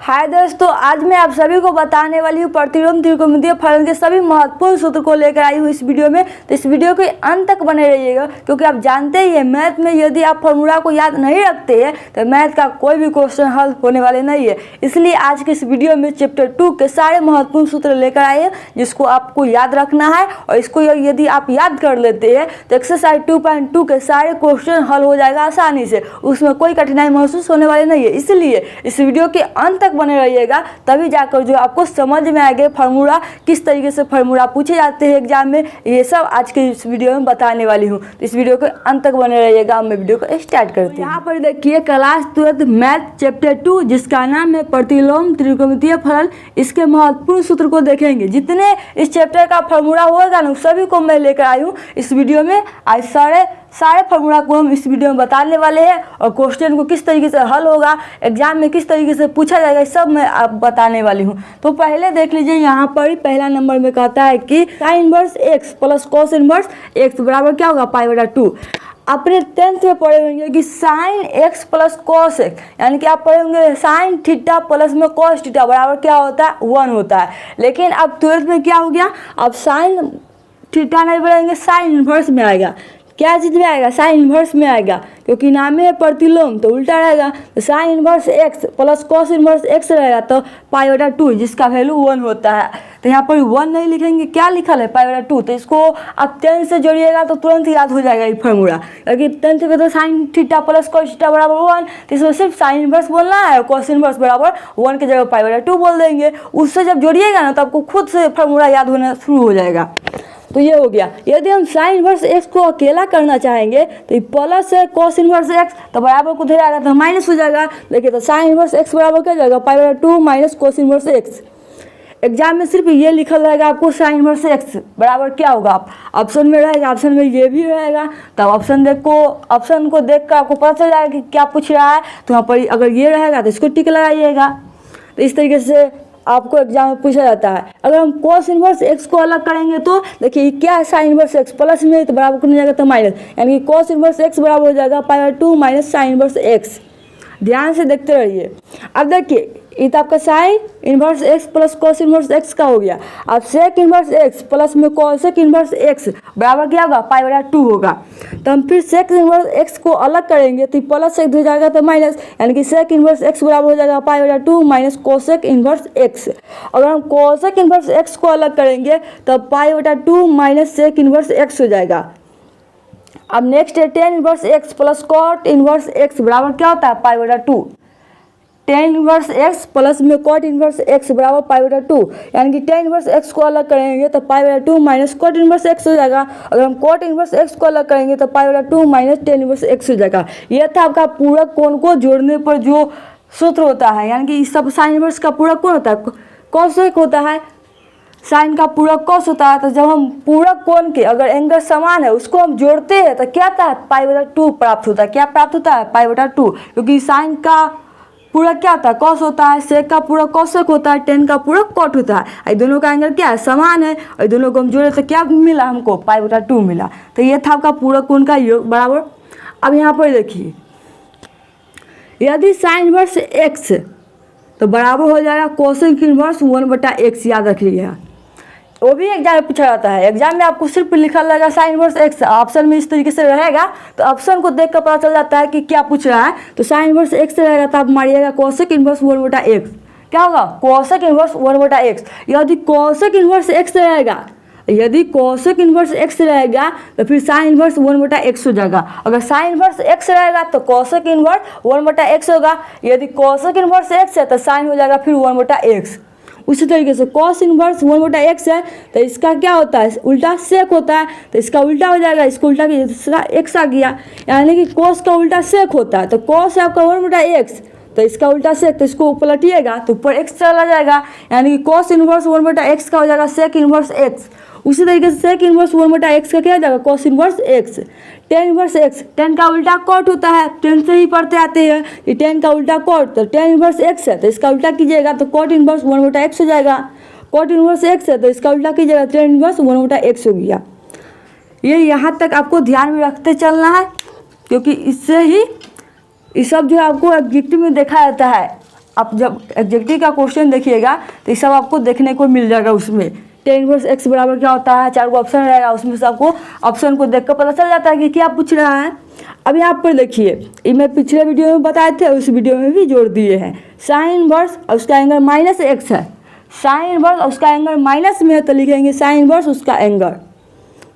हाय दोस्तों, आज मैं आप सभी को बताने वाली हूँ प्रतिलोम त्रिकोणमितीय फलन के सभी महत्वपूर्ण सूत्र को लेकर आई हूँ इस वीडियो में। तो इस वीडियो के अंत तक बने रहिएगा, क्योंकि आप जानते ही हैं मैथ में यदि आप फॉर्मूला को याद नहीं रखते हैं तो मैथ का कोई भी क्वेश्चन हल होने वाले नहीं है। इसलिए आज के इस वीडियो में चैप्टर 2 के सारे महत्वपूर्ण सूत्र लेकर आए हैं जिसको आपको याद रखना है, और इसको यदि आप याद कर लेते हैं तो एक्सरसाइज 2.2 के सारे क्वेश्चन हल हो जाएगा आसानी से, उसमें कोई कठिनाई महसूस होने वाली नहीं है। इसलिए इस वीडियो के अंत तक बने रहिएगा, तभी जाकर जो आपको समझ में आएगा फार्मूला किस तरीके से फार्मूला पूछे जाते हैं एग्जाम में, ये सब आज के इस वीडियो में बताने वाली हूँ। तो इस वीडियो के अंत तक बने रहिएगा। मैं वीडियो को स्टार्ट करती हूँ। यहाँ पर देखिए क्लास 12 मैथ चैप्टर 2 जिसका नाम है प्रतिलोम त्रिकोणमितीय फलन, इसके महत्वपूर्ण सूत्र को देखेंगे। जितने इस चैप्टर का फार्मूला होगा ना सभी को मैं लेकर आई हूँ इस वीडियो में। आज सारे फार्मूला को हम इस वीडियो में बताने वाले हैं, और क्वेश्चन को किस तरीके से हल होगा, एग्जाम में किस तरीके से पूछा जाएगा, सब मैं आप बताने वाली हूँ। तो पहले देख लीजिए, यहाँ पर पहला नंबर में कहता है कि sine inverse x plus cos inverse x बराबर क्या होगा π/2। अपने 10th में पढ़े होंगे कि sine x plus cos x, यानी कि आप पढ़े होंगे साइन थीटा प्लस में कॉस थीटा बराबर क्या होता है 1 होता है। लेकिन अब 12th में क्या हो गया, अब साइन थीटा नहीं पढ़ेंगे, साइन इनवर्स में आएगा। क्या चीज़ में आएगा, साइन इनवर्स में आएगा, क्योंकि नाम है प्रतिलोम तो उल्टा रहेगा। तो sine inverse x plus cos inverse x रहेगा तो π/2 जिसका वैल्यू 1 होता है। तो यहाँ पर 1 नहीं लिखेंगे, क्या लिखा है π/2। तो इसको आप 10 से जोड़िएगा तो तुरंत याद हो जाएगा ये फार्मूला, क्योंकि 10 में तो sine theta plus cos theta बराबर 1, तो इसमें सिर्फ साइन इनवर्स बोलना है, कॉस इनवर्स बराबर 1 की जगह π/2 बोल देंगे। उससे जब जोड़िएगा ना तो आपको खुद से फार्मूला याद होना शुरू हो जाएगा। तो ये हो गया। यदि हम साइन इनवर्स एक्स को अकेला करना चाहेंगे तो प्लस है कॉस इनवर्स एक्स तो बराबर को उधर आएगा तो माइनस हो जाएगा। देखिए तो साइन इनवर्स एक्स बराबर क्या जाएगा π/2 minus cos inverse x. Exam में सिर्फ ये लिखल रहेगा आपको साइन इनवर्स एक्स बराबर क्या होगा, आप ऑप्शन में रहेगा, ऑप्शन में ये भी रहेगा। तब ऑप्शन को देख कर आपको पता चल जाएगा कि क्या पूछ रहा है। तो यहाँ पर अगर ये रहेगा तो इसको टिक लगाइएगा। तो इस तरीके से आपको एग्जाम में पूछा जाता है। अगर हम कॉस इनवर्स एक्स को अलग करेंगे तो देखिए क्या है, साइन इनवर्स एक्स प्लस में तो बराबर करने जाएगा तो माइनस, यानी कि कॉस इनवर्स एक्स बराबर हो जाएगा π/2 माइनस साइन इनवर्स एक्स। ध्यान से देखते रहिए। अब देखिए ये तो आपका sine inverse x plus cos inverse x का हो गया। अब सेक इनवर्स एक्स प्लस में कॉसेक इनवर्स एक्स बराबर क्या होगा π/2 होगा। तो हम फिर सेक इनवर्स एक्स को अलग करेंगे तो प्लस एक हो जाएगा तो माइनस, यानी कि सेक इनवर्स एक्स बराबर हो जाएगा π/2 माइनस कोसेक इनवर्स एक्स। अगर हम कोसेक इनवर्स एक्स को अलग करेंगे तो π/2 माइनस सेक इनवर्स एक्स हो जाएगा। अब नेक्स्ट है tan inverse x plus cot inverse x बराबर क्या होता है π/2। टेन इनवर्स एक्स प्लस में कॉट इनवर्स एक्स बराबर π/2, यानी कि टेन इनवर्स एक्स को अलग करेंगे तो π/2 माइनस कॉट इनवर्स एक्स हो जाएगा। अगर हम कॉट इनवर्स एक्स को अलग करेंगे तो π/2 माइनस टेन इनवर्स एक्स हो जाएगा। यह था आपका पूरक कोण को जोड़ने पर जो सूत्र होता है, यानी कि सब साइन इनवर्स का पूरक कोण होता है कॉसेक होता है, साइन का पूरक कॉस होता है। तो जब हम पूरक कोण के अगर एंगल समान है उसको हम जोड़ते हैं तो क्या आता है π/2 प्राप्त होता है। क्या प्राप्त होता है π/2, क्योंकि साइन का पूरक क्या होता है कॉस होता है, सेक का पूरक कॉसेक होता है, टेन का पूरक कॉट होता है। ये दोनों का एंगल क्या है समान है, और दोनों को हम जोड़े तो क्या मिला हमको π/2 मिला। तो ये था आपका पूरक कोण का योग बराबर। अब यहाँ पर देखिए यदि साइन इनवर्स एक्स तो बराबर हो जाएगा कोसेक इनवर्स 1/x। याद रखिएगा, वो भी एग्जाम में पूछा जाता है। एग्जाम में आपको सिर्फ लिखा रहेगा साइन इनवर्स एक्स, ऑप्शन में इस तरीके से रहेगा तो ऑप्शन को देख कर पता चल जाता है कि क्या पूछ रहा है। तो साइन इनवर्स एक्स रहेगा तो आप मारिएगा कोसेक इनवर्स 1/x। क्या होगा कोसेक इनवर्स 1/x। यदि कोसेक इनवर्स एक्स रहेगा तो फिर साइन इनवर्स 1/x हो जाएगा। अगर साइन इनवर्स एक्स रहेगा तो कोसेक इनवर्स 1/x होगा। यदि कोसेक इनवर्स एक्स है तो साइन हो जाएगा फिर 1/x। उसी तरीके से कॉस इनवर्स 1/x है तो इसका क्या होता है उल्टा सेक होता है, तो इसका उल्टा हो जाएगा, इसको उल्टा किया एक्स आ गया, यानी कि कॉस का उल्टा सेक होता है। तो कॉस है आपका 1/x तो इसका उल्टा सेक, तो इसको पलटिएगा तो ऊपर एक्स चला जाएगा, यानी कि कॉस इनवर्स 1/x का हो जाएगा सेक इनवर्स एक्स। उसी तरीके से सेक इनवर्स 1/x का क्या हो जाएगा cos inverse x. Ten inverse x, ten का उल्टा कॉट होता है, टेन से ही पढ़ते आते हैं कि टेन का उल्टा कॉट, तो टेन इनवर्स एक्स है तो इसका उल्टा कीजिएगा तो कॉट इनवर्स 1/x हो जाएगा। कॉट इनवर्स एक्स है तो इसका उल्टा कीजिएगा टेन इनवर्स 1/x हो गया। ये यहाँ तक आपको ध्यान में रखते चलना है, क्योंकि इससे ही ये सब जो आपको एग्जीक्टिव में देखा जाता है आप जब एग्जेक्टिव का क्वेश्चन देखिएगा तो ये सब आपको देखने को मिल जाएगा। उसमें tan इनवर्स x बराबर क्या होता है, 4 ऑप्शन रहेगा, उसमें से आपको ऑप्शन को देख कर पता चल जाता है कि क्या पूछ रहा है। अब यहाँ पर देखिए, ये मैं पिछले वीडियो में बताए थे, उस वीडियो में भी जोड़ दिए हैं। साइन इनवर्स और उसका एंगल -x है, साइन इनवर्स और उसका एंगल माइनस में है तो लिखेंगे साइन इनवर्स उसका एंगल,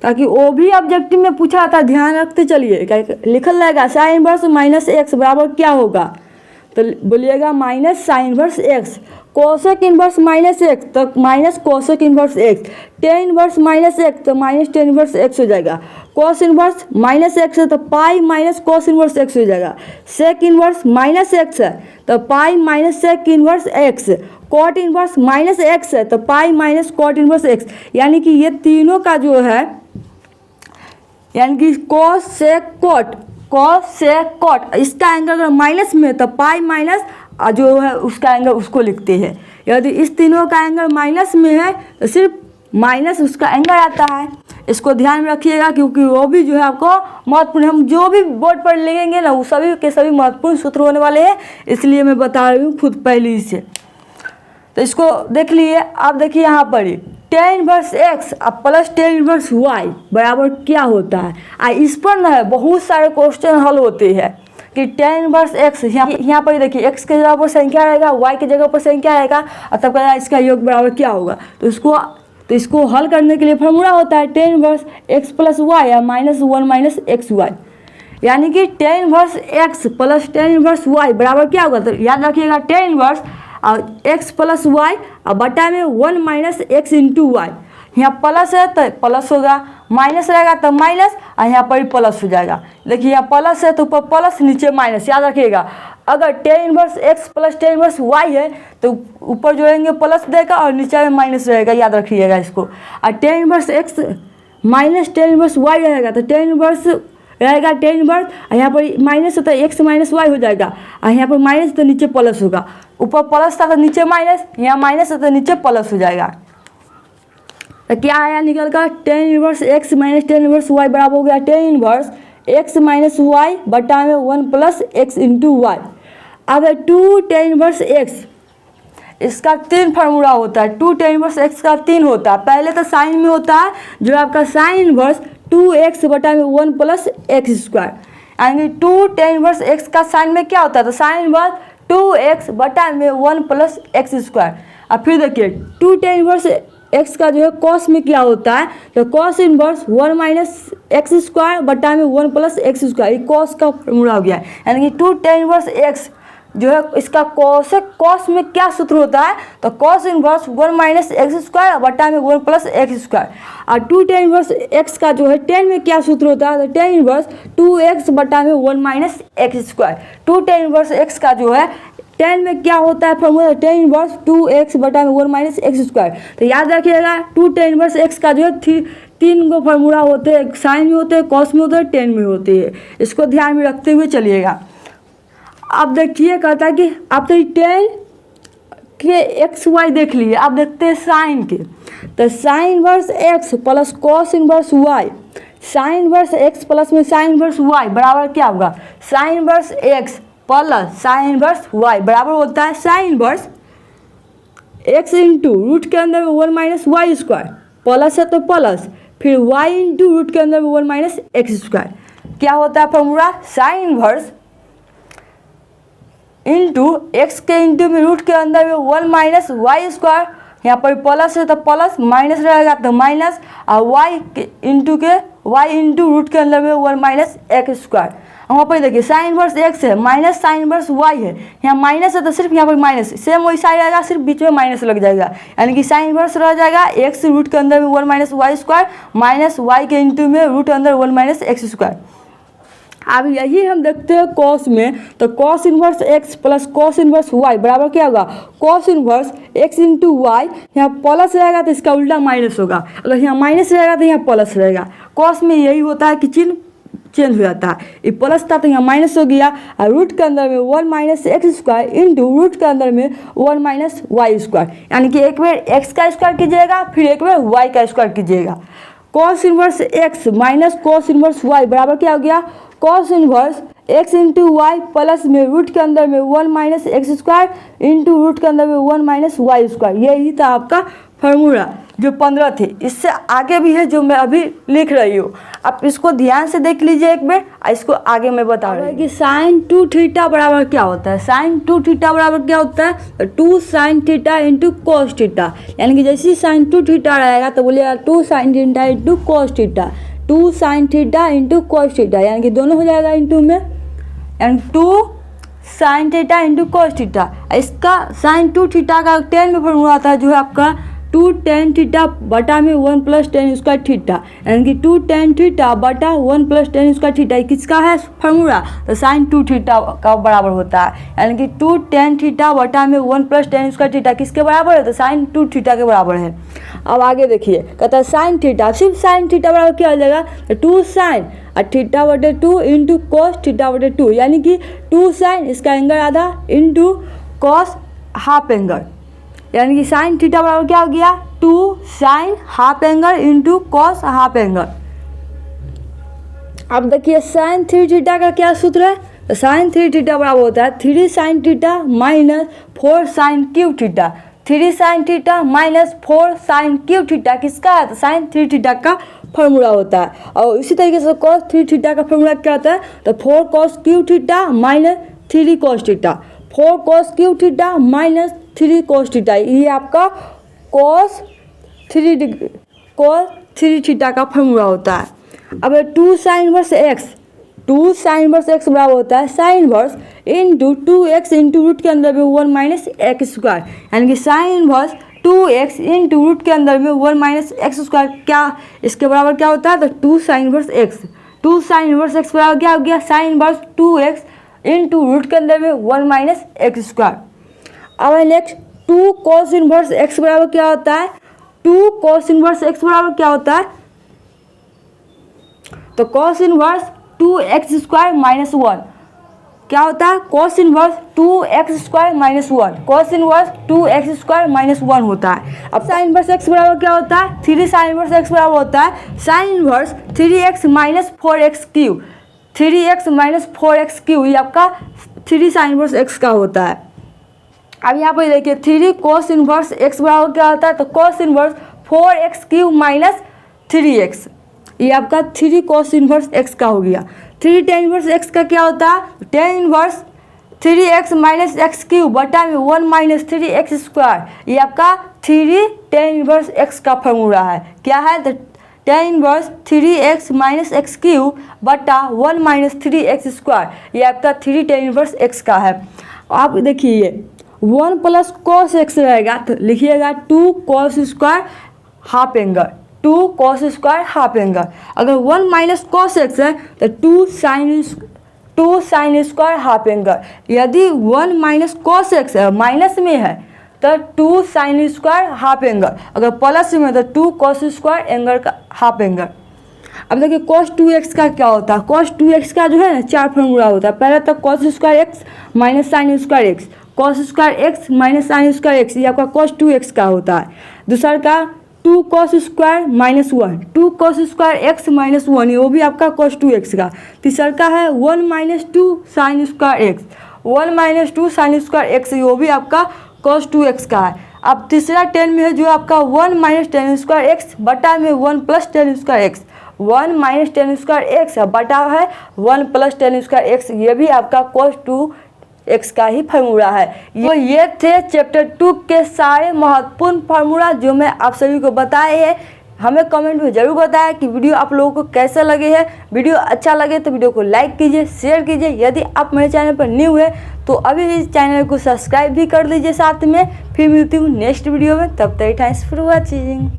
ताकि वो भी ऑब्जेक्टिव में पूछा था, ध्यान रखते चलिए। क्या लिखल रहेगा, साइन इनवर्स -x बराबर क्या होगा, तो बोलिएगा minus sine inverse x, cosec inverse -x तो minus cosec inverse x, tan inverse -x तो माइनस टेन इनवर्स x हो जाएगा, कोस इनवर्स -x है तो pi minus cos inverse x हो जाएगा, सेक इनवर्स -x है तो pi minus sec inverse x, cot inverse -x है तो pi minus cot inverse x। यानी कि ये तीनों का जो है, यानी कि cos sec cot, cos sec cot, इसका एंगल अगर माइनस में तो पाई माइनस जो है उसका एंगल उसको लिखते हैं। यदि इस तीनों का एंगल माइनस में है तो सिर्फ माइनस उसका एंगल आता है। इसको ध्यान में रखिएगा, क्योंकि वो भी जो है आपको महत्वपूर्ण, हम जो भी बोर्ड पर लिखेंगे ना वो सभी के सभी महत्वपूर्ण सूत्र होने वाले हैं, इसलिए मैं बता रही हूँ खुद पहले से। तो इसको देख लिए। आप देखिए यहाँ पर ही टेन इनवर्स x अब प्लस टेन इनवर्स y बराबर क्या होता है। इस पर ना बहुत सारे क्वेश्चन हल होते हैं कि टेन इनवर्स x, यहाँ पर देखिए x के जगह पर संख्या रहेगा, y के जगह पर संख्या रहेगा, और तब कहना इसका योग बराबर क्या होगा। तो इसको हल करने के लिए फॉर्मूला होता है tan inverse x plus y या -1 माइनस एक्स वाई, यानी कि tan inverse x plus tan inverse y बराबर क्या होगा। तो याद रखिएगा टेन इनवर्स और x प्लस वाई और बटा में 1 माइनस एक्स इंटू वाई, यहाँ प्लस है तो प्लस होगा, माइनस रहेगा तो माइनस, और यहाँ पर भी प्लस हो जाएगा। देखिए यहाँ प्लस है तो ऊपर प्लस नीचे माइनस, याद रखिएगा। अगर ten inverse x plus tan inverse y है तो ऊपर जोड़ेंगे प्लस देगा और नीचे में माइनस रहेगा, याद रखिएगा इसको। और ten inverse x minus tan inverse y रहेगा तो टेन इनवर्स रहेगा टेन इनवर्स, और यहाँ पर माइनस है तो x माइनस वाई हो जाएगा, और यहाँ पर माइनस तो नीचे प्लस होगा, ऊपर प्लस था तो नीचे माइनस, यहाँ माइनस है तो नीचे प्लस हो जाएगा। तो क्या आया निकल कर, tan inverse x minus tan inverse y बराबर हो गया tan inverse x minus y बटा में 1 प्लस एक्स इंटू वाई। अब 2 टेन इनवर्स x, इसका 3 फार्मूला होता है, 2 टेन इनवर्स x का 3 होता है। पहले तो साइन में होता है जो आपका साइन इनवर्स 2x बटा में 1 प्लस एक्स स्क्वायर, यानी 2 टेन इनवर्स x का साइन में क्या होता है, तो साइन इनवर्स 2x बटा में 1 प्लस एक्स स्क्वायर। अब फिर देखिए 2 टेन इनवर्स x का जो है कॉस में क्या होता है, तो cos inverse 1 minus x square बटा में 1 प्लस एक्स स्क्वायर, ये कॉस का फॉर्मूला हो गया है। यानी कि 2 टेन इनवर्स x जो है इसका कॉस में क्या सूत्र होता है, तो cos inverse 1 minus x square बटा में 1 प्लस एक्स स्क्वायर। और 2 टेन इनवर्स x का जो है टेन में क्या सूत्र होता है, तो टेन इनवर्स 2x बटा में 1 minus x square. 2 ten inverse x का जो है टेन में क्या होता है फॉर्मूला, टेन इनवर्स 2x बटा में 1 माइनस एक्स स्क्वायर। तो याद रखिएगा 2 टेन इनवर्स x का जो है 3 गो फार्मूला होते हैं, साइन में होते हैं, कॉस में होते हैं, टेन में होते हैं, इसको ध्यान में रखते हुए चलिएगा। अब देखिए कहता है कि आप तो टेन के एक्स वाई देख लिए, आप देखते हैं साइन के, तो sine inverse x plus cos inverse y, sine inverse x plus में साइन इनवर्स y बराबर क्या होगा, sine inverse x plus sine inverse y बराबर होता है sine inverse x into root के अंदर में 1 माइनस वाई स्क्वायर, प्लस है तो प्लस, फिर y इंटू रूट के अंदर में 1 माइनस एक्स स्क्वायर। क्या होता है formula, sine inverse into x के इंटू में रूट के अंदर में 1 माइनस वाई स्क्वायर, यहाँ पर प्लस है तो प्लस, माइनस रहेगा तो माइनस, और वाई इंटू के वाई इंटू रूट के अंदर में 1 माइनस एक्स स्क्वायर। वहाँ पर देखिए साइन इनवर्स एक्स है माइनस साइन इनवर्स वाई है, यहाँ माइनस है तो सिर्फ यहाँ पर माइनस, सेम वैसा ही रहेगा, सिर्फ बीच में माइनस लग जाएगा, यानी कि साइन इनवर्स रह जाएगा एक्स रूट के अंदर में 1 minus y square minus y के इंटू में रूट के अंदर 1 माइनस एक्स स्क्वायर। अब यही हम देखते हैं कॉस में, तो cos inverse x plus cos inverse y बराबर क्या होगा, cos inverse x into y, यहाँ प्लस रहेगा तो इसका उल्टा माइनस होगा, अगर यहाँ माइनस रहेगा तो यहाँ प्लस रहेगा। कॉस में यही होता है कि चिन्ह चेंज हो जाता है, ये प्लस था तो यहाँ माइनस हो गया, और रूट के अंदर में 1 minus x square into root के अंदर में 1 माइनस वाई स्क्वायर, यानी कि एक बार x का स्क्वायर कीजिएगा फिर एक बार y का स्क्वायर कीजिएगा। Cos inverse x minus cos inverse y बराबर क्या हो गया, cos inverse x into y plus में रूट के अंदर में 1 minus x square into root के अंदर में 1 माइनस वाई स्क्वायर। यही था आपका फार्मूला जो 15 थे। इससे आगे भी है जो मैं अभी लिख रही हूँ, आप इसको ध्यान से देख लीजिए एक बार, इसको आगे मैं बता रही हूँ कि साइन 2 थीटा बराबर क्या होता है। साइन 2 थीटा बराबर क्या होता है, 2 sine theta into cos theta, यानी कि जैसे साइन 2 थीटा रहेगा तो बोलिएगा 2 sine theta into cos theta, 2 sine theta into cos theta, यानी कि दोनों हो जाएगा इंटू में, यानी 2 sine theta into cos theta. इसका साइन 2 थीटा का 10 में फॉर्मूला आता है जो है आपका 2 tan थीटा बटा में 1 प्लस टेन स्क्वायर थीटा, यानी कि 2 tan थीटा बटा 1 प्लस टेन स्क्वायर थीटा। किसका है फार्मूला, तो साइन 2 थीटा का बराबर होता है, यानी कि 2 tan थीटा बटा में 1 प्लस टेन स्क्वायर थीटा किसके बराबर है, तो साइन 2 थीटा के बराबर है। अब आगे देखिए, कहता है साइन थीटा, सिर्फ साइन थीटा बराबर क्या हो जाएगा, तो 2 साइन और थीटा बटे 2 इंटू कॉस थीटा बटे 2, यानी कि 2 साइन इसका एंगल आधा इंटू कॉस हाफ एंगल, यानी कि साइन थीटा बराबर क्या हो गया, 2 sine half angle into cos half angle. अब देखिए साइन 3 थीटा का क्या सूत्र है, तो साइन 3 थीटा बराबर होता है 3 sine theta minus 4 sine cube theta. 3 sine theta minus 4 sine cube theta किसका है, तो साइन 3 थीटा का फॉर्मूला होता है। और इसी तरीके से कॉस 3 थीटा का फॉर्मूला क्या होता है, तो 4 cos cube theta minus 3 cos theta, 4 cos cube theta minus 3 cos theta, ये आपका कॉस 3 थीटा का फॉर्मूला होता है। अब 2 sine inverse x, 2 sine inverse x बराबर होता है sine inverse into 2x into root के अंदर में 1 माइनस एक्स स्क्वायर, यानी कि sign verse 2x into root के अंदर में 1 माइनस एक्स स्क्वायर, क्या इसके बराबर क्या होता है, तो 2 sine inverse x. 2 sine inverse x बराबर क्या हो गया, sign verse 2x into root के अंदर में 1 माइनस एक्स स्क्वायर। अब नेक्स्ट 2 कॉस इनवर्स एक्स बराबर क्या होता है, 2 कॉस इनवर्स एक्स बराबर क्या होता है, तो cos inverse 2x square minus 1 क्या होता है, cos inverse 2x square minus 1, cos inverse 2x square minus 1 होता है। अब साइन इनवर्स x बराबर क्या होता है, 3 साइन इनवर्स x बराबर होता है sine inverse 3x minus 4x cube, 3x minus 4x cube, ये आपका 3 साइन इनवर्स x का होता है। अब यहाँ पर देखिए 3 कॉस इनवर्स x बराबर क्या होता है, तो cos inverse 4x cube minus 3x, ये आपका 3 कॉस इनवर्स x का हो गया। 3 tan इनवर्स x का क्या होता है, tan inverse 3x minus x cube बटा में 1 माइनस 3x स्क्वायर, ये आपका 3 tan इनवर्स x का फॉर्मूला है। क्या है, तो tan inverse 3x minus x cube बटा 1 माइनस 3x स्क्वायर, ये आपका 3 tan इनवर्स x का है। आप देखिए 1 प्लस कॉस एक्स रहेगा तो लिखिएगा 2 cos square half angle, 2 cos square half angle. अगर 1 माइनस कॉस एक्स है तो 2 साइन स्क्वायर हाफ एंगल। यदि 1 माइनस कॉस एक्स है माइनस में है तो 2 साइन स्क्वायर हाफ एंगल, अगर प्लस में तो 2 कॉस स्क्वायर एंगल का हाफ एंगल। अब देखिए cos 2x का क्या होता है, cos 2x का जो है ना 4 फॉर्मूला होता है। पहला तो cos square x minus sine square x, cos square x minus sine square x, ये आपका cos 2x का होता है। दूसरा का 2 cos square minus 1, 2 cos square x minus 1, वो भी आपका cos 2x का। तीसरा का है 1 minus 2 sine square x, 1 minus 2 sine square x, वो भी आपका cos 2x का है। अब तीसरा 10 में है जो आपका 1 माइनस टेन स्क्वायर एक्स बटा में 1 plus ten square x, 1 minus ten square x बटा है 1 प्लस टेन स्क्वायर एक्स, ये भी आपका cos 2x का ही फार्मूला है। ये थे चैप्टर 2 के सारे महत्वपूर्ण फार्मूला जो मैं आप सभी को बताए हैं। हमें कमेंट में ज़रूर बताएं कि वीडियो आप लोगों को कैसा लगे है। वीडियो अच्छा लगे तो वीडियो को लाइक कीजिए, शेयर कीजिए। यदि आप मेरे चैनल पर न्यू है तो अभी इस चैनल को सब्सक्राइब भी कर लीजिए साथ में। फिर मिलती हूँ नेक्स्ट वीडियो में, तब तक थैंक्स फॉर वॉचिंग।